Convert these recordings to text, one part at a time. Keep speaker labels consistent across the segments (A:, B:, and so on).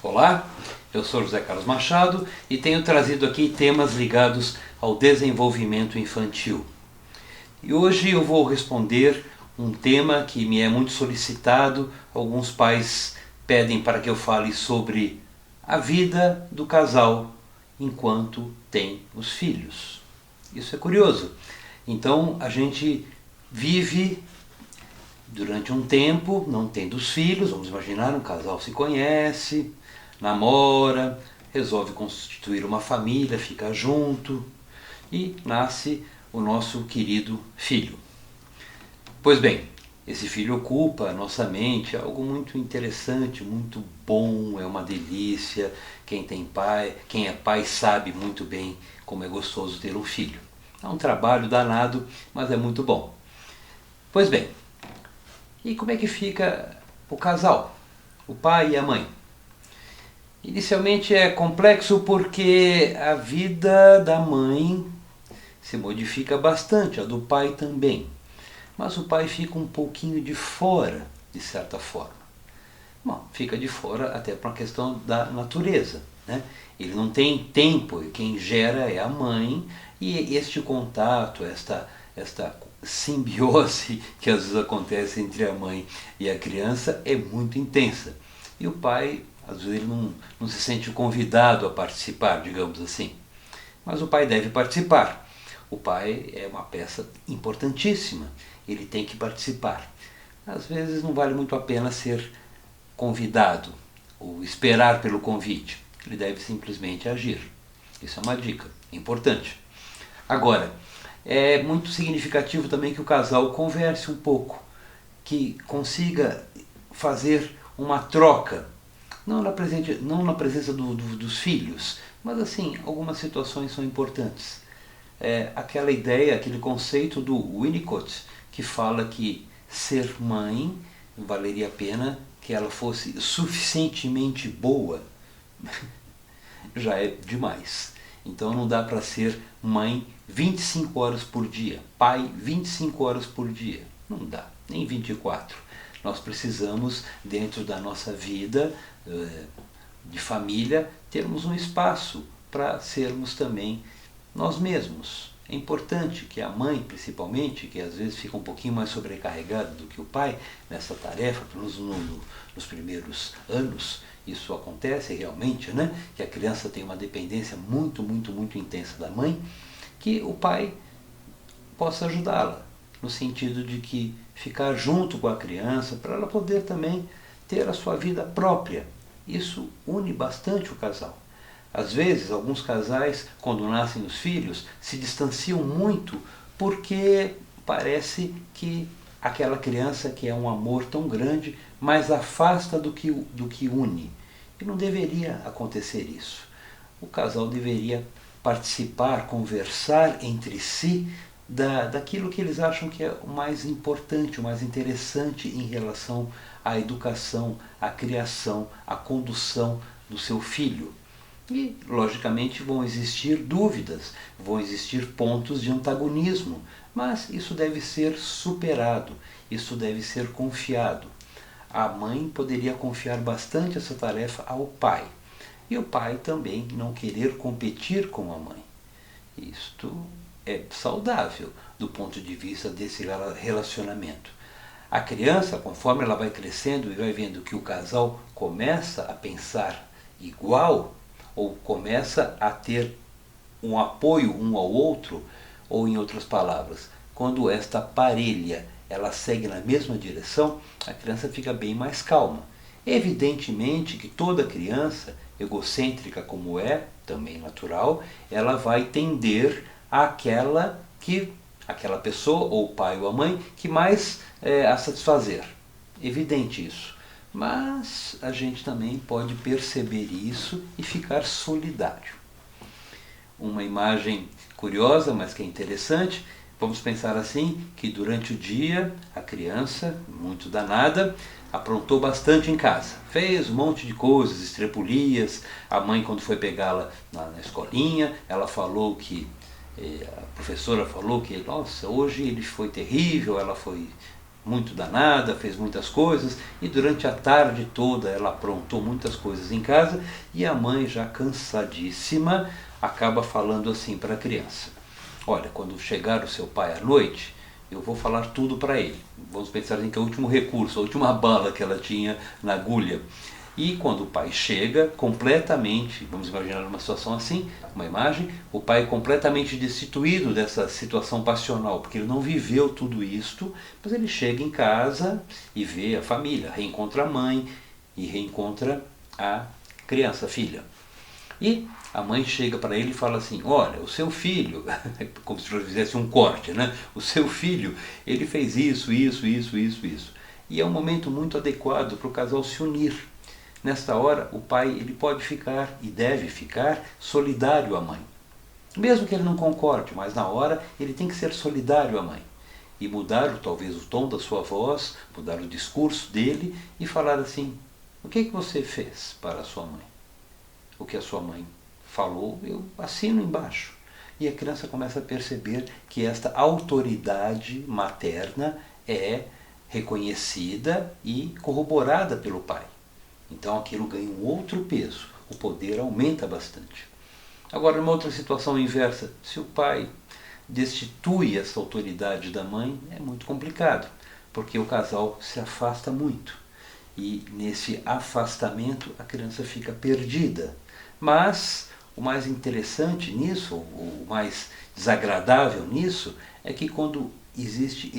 A: Olá, eu sou José Carlos Machado e tenho trazido aqui temas ligados ao desenvolvimento infantil. E hoje eu vou responder um tema que me é muito solicitado. Alguns pais pedem para que eu fale sobre a vida do casal enquanto tem os filhos. Isso é curioso. Então a gente vive durante um tempo não tendo os filhos. Vamos imaginar, um casal se conhece, namora, resolve constituir uma família, fica junto e nasce o nosso querido filho. Pois bem, esse filho ocupa a nossa mente, é algo muito interessante, muito bom, é uma delícia. Quem tem pai, quem é pai sabe muito bem como é gostoso ter um filho. É um trabalho danado, mas é muito bom. Pois bem, e como é que fica o casal, o pai e a mãe? Inicialmente é complexo porque a vida da mãe se modifica bastante, a do pai também. Mas o pai fica um pouquinho de fora, de certa forma. Bom, fica de fora até por uma questão da natureza, né? Ele não tem tempo, e quem gera é a mãe, e este contato, esta simbiose que às vezes acontece entre a mãe e a criança é muito intensa. E o pai, às vezes, ele não se sente convidado a participar, digamos assim. Mas o pai deve participar. O pai é uma peça importantíssima, ele tem que participar. Às vezes não vale muito a pena ser convidado ou esperar pelo convite. Ele deve simplesmente agir. Isso é uma dica importante. Agora, é muito significativo também que o casal converse um pouco, que consiga fazer uma troca, não na presença dos filhos, mas assim, algumas situações são importantes. Aquela ideia, aquele conceito do Winnicott, que fala que ser mãe valeria a pena que ela fosse suficientemente boa, já é demais. Então não dá para ser mãe 25 horas por dia, pai 25 horas por dia. Não dá, nem 24. Nós precisamos, dentro da nossa vida de família, termos um espaço para sermos também nós mesmos. É importante que a mãe, principalmente, que às vezes fica um pouquinho mais sobrecarregada do que o pai nessa tarefa, pelo menos nos primeiros anos, isso acontece realmente, né? Que a criança tem uma dependência muito, muito, muito intensa da mãe, que o pai possa ajudá-la, no sentido de que ficar junto com a criança, para ela poder também ter a sua vida própria. Isso une bastante o casal. Às vezes, alguns casais, quando nascem os filhos, se distanciam muito porque parece que aquela criança, que é um amor tão grande, mais afasta do que une. E não deveria acontecer isso. O casal deveria participar, conversar entre si daquilo que eles acham que é o mais importante, o mais interessante em relação à educação, à criação, à condução do seu filho. E, logicamente, vão existir dúvidas, vão existir pontos de antagonismo, mas isso deve ser superado, isso deve ser confiado. A mãe poderia confiar bastante essa tarefa ao pai, e o pai também não querer competir com a mãe. Isto é saudável do ponto de vista desse relacionamento. A criança, conforme ela vai crescendo e vai vendo que o casal começa a pensar igual, ou começa a ter um apoio um ao outro, ou em outras palavras, quando esta parelha ela segue na mesma direção, a criança fica bem mais calma. Evidentemente que toda criança, egocêntrica como é, também natural, ela vai tender àquela pessoa, ou o pai ou a mãe, que mais a satisfazer. Evidente isso. Mas a gente também pode perceber isso e ficar solidário. Uma imagem curiosa, mas que é interessante, vamos pensar assim, que durante o dia a criança, muito danada, aprontou bastante em casa. Fez um monte de coisas, estrepulias. A mãe, quando foi pegá-la na escolinha, ela falou a professora falou que, nossa, hoje ele foi terrível, ela foi muito danada, fez muitas coisas, e durante a tarde toda ela aprontou muitas coisas em casa, e a mãe, já cansadíssima, acaba falando assim para a criança: olha, quando chegar o seu pai à noite, eu vou falar tudo para ele. Vamos pensar em que é o último recurso, a última bala que ela tinha na agulha. E quando o pai chega, completamente, vamos imaginar uma situação assim, uma imagem, o pai completamente destituído dessa situação passional, porque ele não viveu tudo isto, mas ele chega em casa e vê a família, reencontra a mãe e reencontra a criança, a filha. E a mãe chega para ele e fala assim: olha, o seu filho, como se fizesse um corte, né? O seu filho, ele fez isso. E é um momento muito adequado para o casal se unir. Nesta hora, o pai ele pode ficar, e deve ficar, solidário à mãe. Mesmo que ele não concorde, mas na hora ele tem que ser solidário à mãe. E mudar talvez o tom da sua voz, mudar o discurso dele e falar assim: o que você fez para a sua mãe? O que a sua mãe falou, eu assino embaixo. E a criança começa a perceber que esta autoridade materna é reconhecida e corroborada pelo pai. Então aquilo ganha um outro peso, o poder aumenta bastante. Agora, numa outra situação inversa, se o pai destitui essa autoridade da mãe, é muito complicado, porque o casal se afasta muito. E nesse afastamento a criança fica perdida. Mas o mais interessante nisso, o mais desagradável nisso, é que quando existe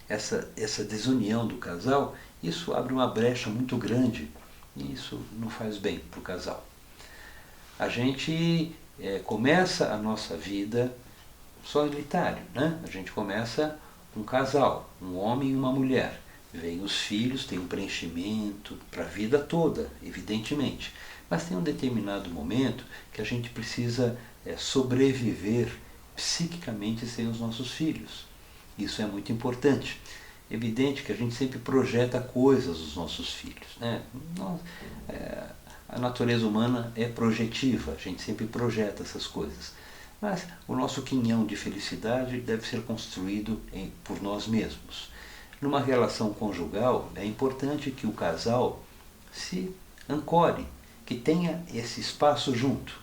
A: essa desunião do casal, isso abre uma brecha muito grande. E isso não faz bem para o casal. A gente começa a nossa vida solitário, né? A gente começa um casal, um homem e uma mulher. Vêm os filhos, tem um preenchimento para a vida toda, evidentemente. Mas tem um determinado momento que a gente precisa sobreviver psiquicamente sem os nossos filhos. Isso é muito importante. Evidente que a gente sempre projeta coisas dos nossos filhos, né? A natureza humana é projetiva, a gente sempre projeta essas coisas. Mas o nosso quinhão de felicidade deve ser construído por nós mesmos. Numa relação conjugal, é importante que o casal se ancore, que tenha esse espaço junto,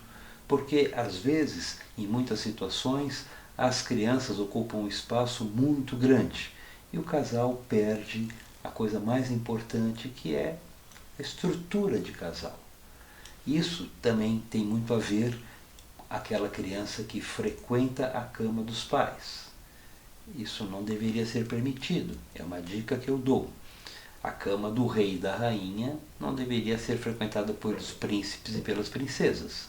A: porque às vezes, em muitas situações, as crianças ocupam um espaço muito grande. E o casal perde a coisa mais importante, que é a estrutura de casal. Isso também tem muito a ver com aquela criança que frequenta a cama dos pais. Isso não deveria ser permitido, é uma dica que eu dou. A cama do rei e da rainha não deveria ser frequentada pelos príncipes e pelas princesas.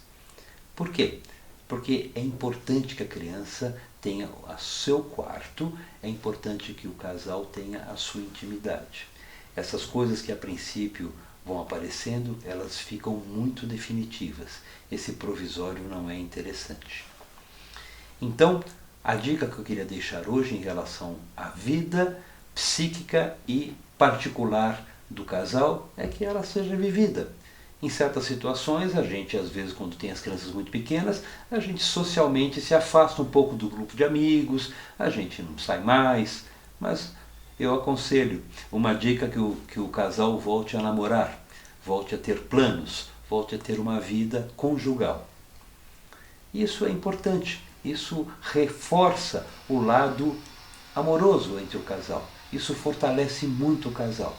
A: Por quê? Porque é importante que a criança tenha o seu quarto, é importante que o casal tenha a sua intimidade. Essas coisas que a princípio vão aparecendo, elas ficam muito definitivas. Esse provisório não é interessante. Então, a dica que eu queria deixar hoje em relação à vida psíquica e particular do casal é que ela seja vivida. Em certas situações, a gente, às vezes, quando tem as crianças muito pequenas, a gente socialmente se afasta um pouco do grupo de amigos, a gente não sai mais, mas eu aconselho, uma dica que o casal volte a namorar, volte a ter planos, volte a ter uma vida conjugal. Isso é importante, isso reforça o lado amoroso entre o casal, isso fortalece muito o casal.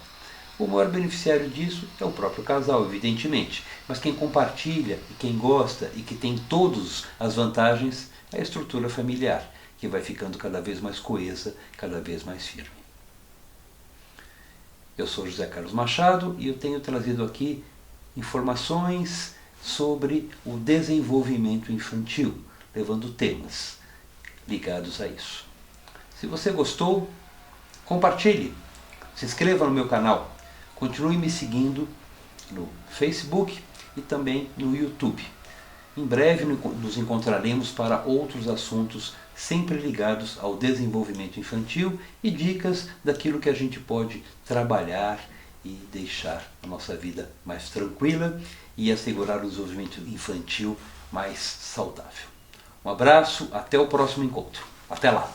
A: O maior beneficiário disso é o próprio casal, evidentemente, mas quem compartilha e quem gosta e que tem todas as vantagens é a estrutura familiar, que vai ficando cada vez mais coesa, cada vez mais firme. Eu sou José Carlos Machado e eu tenho trazido aqui informações sobre o desenvolvimento infantil, levando temas ligados a isso. Se você gostou, compartilhe, se inscreva no meu canal. Continue me seguindo no Facebook e também no YouTube. Em breve nos encontraremos para outros assuntos sempre ligados ao desenvolvimento infantil e dicas daquilo que a gente pode trabalhar e deixar a nossa vida mais tranquila e assegurar o desenvolvimento infantil mais saudável. Um abraço, até o próximo encontro. Até lá!